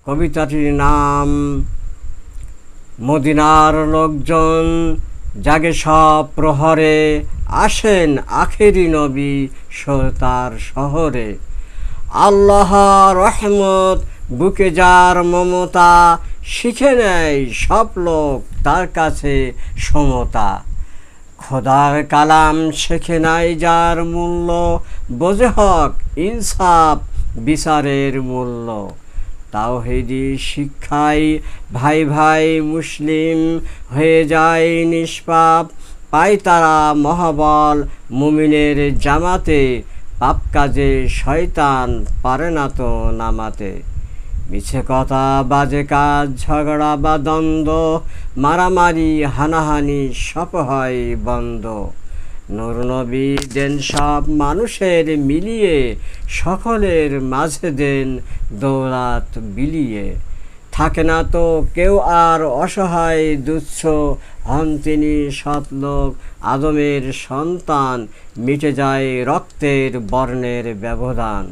কবিতাটির নাম মদিনার লোকজন জাগে সব প্রহরে, আসেন আখেরি নবী তার শহরে। আল্লাহর রহমত বুকে যার মমতা, শিখে নেয় সব লোক তার কাছে সমতা। খোদার কালাম শেখে নাই যার মূল্য, বোঝে হক ইনসাফ বিচারের মূল্য। তাওহীদি শিক্ষায় ভাই ভাই মুসলিম হয়ে যায় নিষ্পাপ, পায় তারা মহাবল মুমিনের জামাতে। পাপ কাজে শয়তান পারে না তো নামাতে। মিছে কথা বাজে কাজ ঝগড়া বা দ্বন্দ্ব, মারামারি হানাহানি সব হয় বন্ধ। নূর নবী দেন সব মানুষের মিলিয়ে, সকলের মাঝে দেন দৌলাত বিলিয়ে। থাকে না তো কেউ আর অসহায় তুচ্ছ, হন তিনি সৎলোক আদমের সন্তান। মিটে যায় রক্তের বর্ণের ব্যবধান।